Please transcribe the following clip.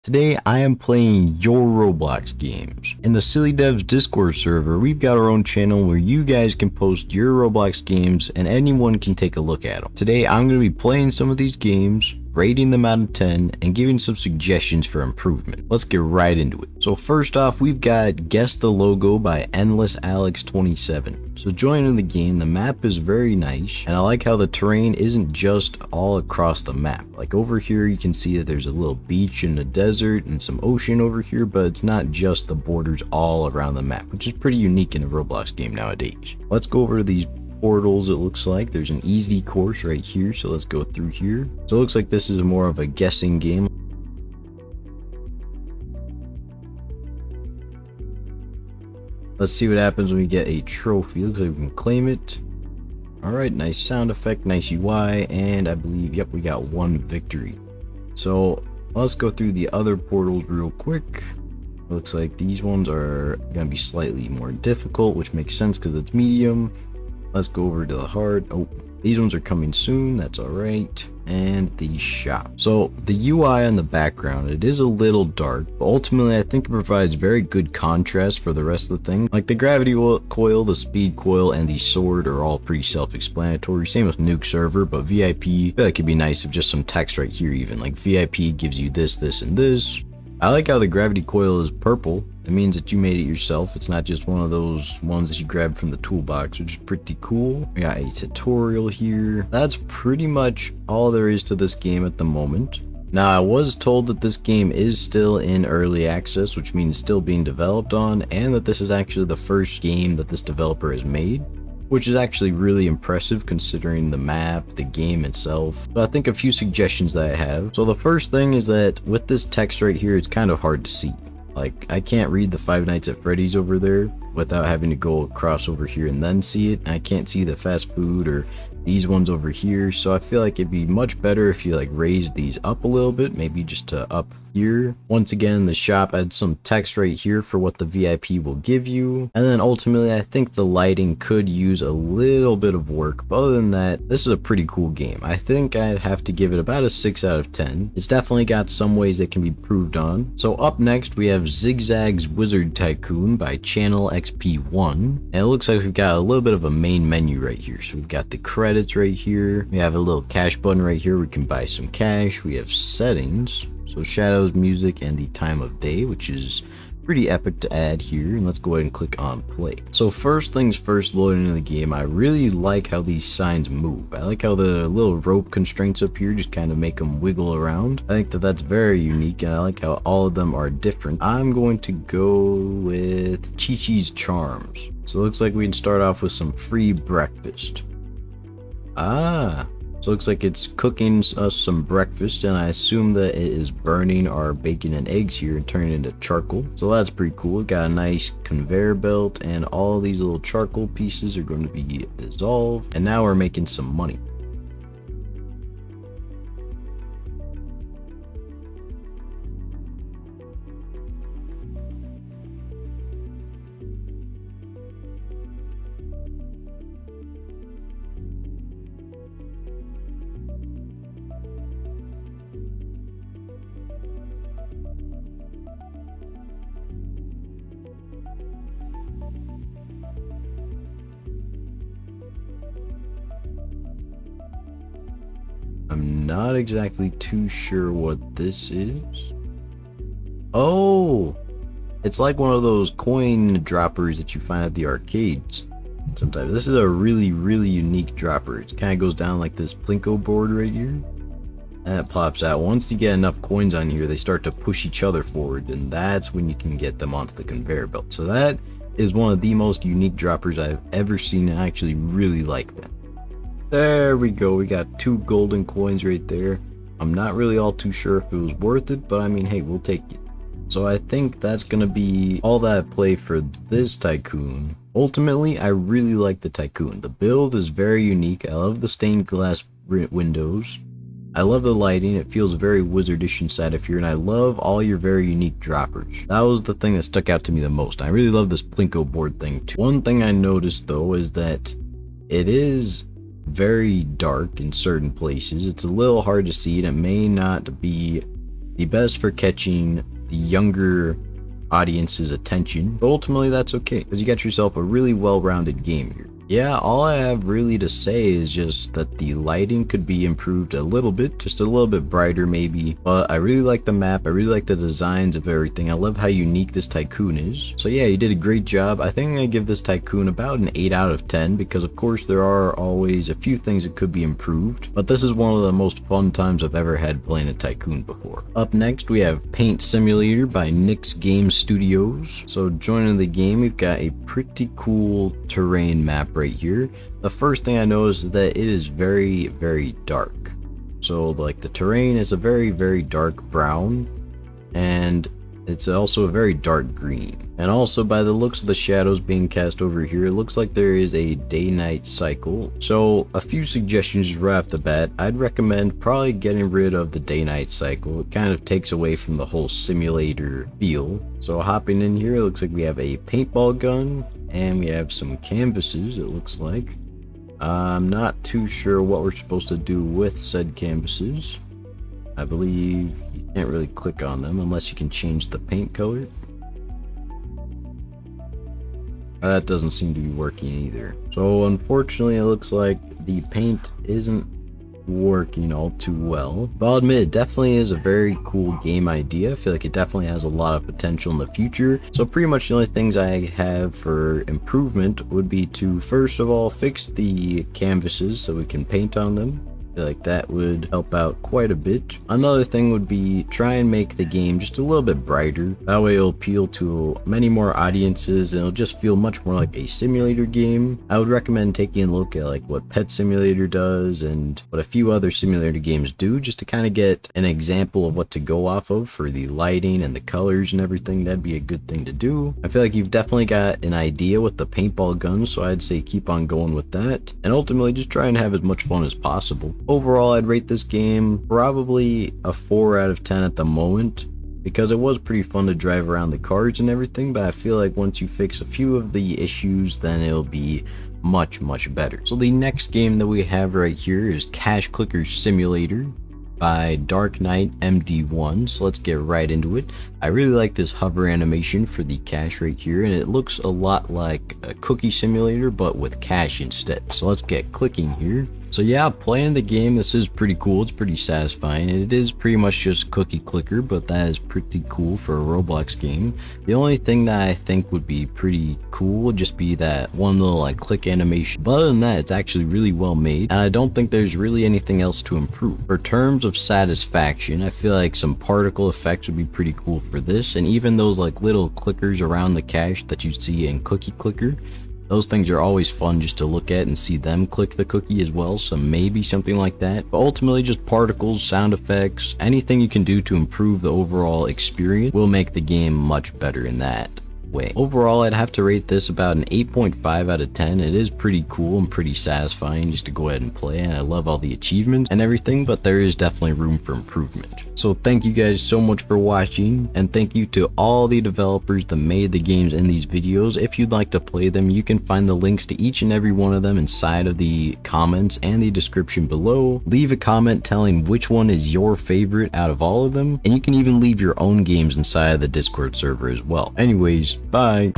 Today I am playing your Roblox games. In the Silly Devs Discord server, we've got our own channel where you guys can post your Roblox games and anyone can take a look at them. Today I'm going to be playing some of these games, rating them out of 10, and giving some suggestions for improvement. Let's get right into it. So first off, we've got Guess the Logo by Endless Alex 27. So joining the game, the map is very nice, and I like how the terrain isn't just all across the map. Like over here you can see that there's a little beach and a desert and some ocean over here, but it's not just the borders all around the map, which is pretty unique in a Roblox game nowadays. Let's go over to these portals. It looks like there's an easy course right here, so let's go through here. So it looks like this is more of a guessing game. Let's see what happens when we get a trophy. Looks like we can claim it. Alright, nice sound effect, nice UI, and I believe, yep, we got one victory. So let's go through the other portals real quick. Looks like these ones are going to be slightly more difficult, which makes sense because it's medium. Let's go over to the hard. Oh, these ones are coming soon. That's all right. And the shop. So the UI on the background, it is a little dark, but ultimately I think it provides very good contrast for the rest of the thing. Like the gravity coil, the speed coil, and the sword are all pretty self-explanatory. Same with Nuke server, but VIP, I feel like it'd be nice if just some text right here even. Like VIP gives you this, this, and this. I like how the gravity coil is purple. It means that you made it yourself. It's not just one of those ones that you grab from the toolbox, which is pretty cool. We got a tutorial here. That's pretty much all there is to this game at the moment. Now, I was told that this game is still in early access, which means still being developed on, and that this is actually the first game that this developer has made, which is actually really impressive considering the map, the game itself. So I think a few suggestions that I have. So the first thing is that with this text right here, it's kind of hard to see. Like, I can't read the Five Nights at Freddy's over there without having to go across over here and then see it. And I can't see the fast food or these ones over here. So I feel like it'd be much better if you like raise these up a little bit, maybe just to up here. Once again, the shop adds some text right here for what the VIP will give you. And then ultimately, I think the lighting could use a little bit of work. But other than that, this is a pretty cool game. I think I'd have to give it about a 6 out of 10. It's definitely got some ways that can be improved on. So up next, we have Zigzag's Wizard Tycoon by Channel XP1. And it looks like we've got a little bit of a main menu right here. So we've got the credits right here. We have a little cash button right here. We can buy some cash. We have settings. So shadows, music, and the time of day, which is pretty epic to add here. And let's go ahead and click on play. So first things first, loading into the game, I really like how these signs move. I like how the little rope constraints up here just kind of make them wiggle around. I think that that's very unique, and I like how all of them are different. I'm going to go with Chi-Chi's Charms. So it looks like we can start off with some free breakfast. So it looks like it's cooking us some breakfast, and I assume that it is burning our bacon and eggs here and turning it into charcoal. So that's pretty cool. Got a nice conveyor belt, and all these little charcoal pieces are going to be dissolved. And now we're making some money. I'm not exactly too sure what this is. Oh, it's like one of those coin droppers that you find at the arcades sometimes. This is a really, really unique dropper. It kind of goes down like this plinko board right here, and it plops out. Once you get enough coins on here, they start to push each other forward, and that's when you can get them onto the conveyor belt. So that is one of the most unique droppers I've ever seen, and I actually really like that. There we go. We got 2 golden coins right there. I'm not really all too sure if it was worth it, but I mean, hey, we'll take it. So I think that's going to be all that I play for this Tycoon. Ultimately, I really like the Tycoon. The build is very unique. I love the stained glass windows. I love the lighting. It feels very wizardish inside of here, and I love all your very unique droppers. That was the thing that stuck out to me the most. I really love this plinko board thing too. One thing I noticed though is that it is very dark in certain places. It's a little hard to see, and it may not be the best for catching the younger audience's attention, but ultimately that's okay because you got yourself a really well-rounded game here. Yeah, all I have really to say is just that the lighting could be improved a little bit, just a little bit brighter maybe, but I really like the map, I really like the designs of everything. I love how unique this tycoon is. So yeah, you did a great job. I think I'm gonna give this tycoon about an 8 out of 10 because of course there are always a few things that could be improved, but this is one of the most fun times I've ever had playing a tycoon before. Up next we have Paint Simulator by Nick's Game Studios. So joining the game, we've got a pretty cool terrain map right here. The first thing I noticed is that it is very, very dark. So like the terrain is a very, very dark brown, and it's also a very dark green. And also by the looks of the shadows being cast over here, it looks like there is a day-night cycle. So a few suggestions right off the bat. I'd recommend probably getting rid of the day-night cycle. It kind of takes away from the whole simulator feel. So hopping in here, it looks like we have a paintball gun and we have some canvases, it looks like. I'm not too sure what we're supposed to do with said canvases. I believe you can't really click on them unless you can change the paint color. That doesn't seem to be working either. So unfortunately it looks like the paint isn't working all too well. But I'll admit it definitely is a very cool game idea. I feel like it definitely has a lot of potential in the future. So pretty much the only things I have for improvement would be to first of all fix the canvases so we can paint on them. I feel like that would help out quite a bit. Another thing would be try and make the game just a little bit brighter. That way it'll appeal to many more audiences and it'll just feel much more like a simulator game. I would recommend taking a look at like what Pet Simulator does and what a few other simulator games do, just to kind of get an example of what to go off of for the lighting and the colors and everything. That'd be a good thing to do. I feel like you've definitely got an idea with the paintball gun, so I'd say keep on going with that and ultimately just try and have as much fun as possible. Overall, I'd rate this game probably a 4 out of 10 at the moment, because it was pretty fun to drive around the cars and everything, but I feel like once you fix a few of the issues, then it'll be much better. So the next game that we have right here is Cash Clicker Simulator by Dark Knight MD1. So let's get right into it. I really like this hover animation for the cash right here, and it looks a lot like a cookie simulator but with cash instead. So let's get clicking here. So yeah, playing the game, this is pretty cool. It's pretty satisfying. It is pretty much just cookie clicker, but that is pretty cool for a Roblox game. The only thing that I think would be pretty cool would just be that one little like click animation. But other than that, it's actually really well made, and I don't think there's really anything else to improve. For terms of satisfaction, I feel like some particle effects would be pretty cool for this, and even those like little clickers around the cash that you see in cookie clicker, those things are always fun just to look at and see them click the cookie as well, so maybe something like that. But ultimately just particles, sound effects, anything you can do to improve the overall experience will make the game much better in that way. Overall, I'd have to rate this about an 8.5 out of 10. It is pretty cool and pretty satisfying just to go ahead and play, and I love all the achievements and everything, but there is definitely room for improvement. So thank you guys so much for watching, and thank you to all the developers that made the games in these videos. If you'd like to play them, you can find the links to each and every one of them inside of the comments and the description below. Leave a comment telling which one is your favorite out of all of them, and you can even leave your own games inside of the Discord server as well. Anyways, bye.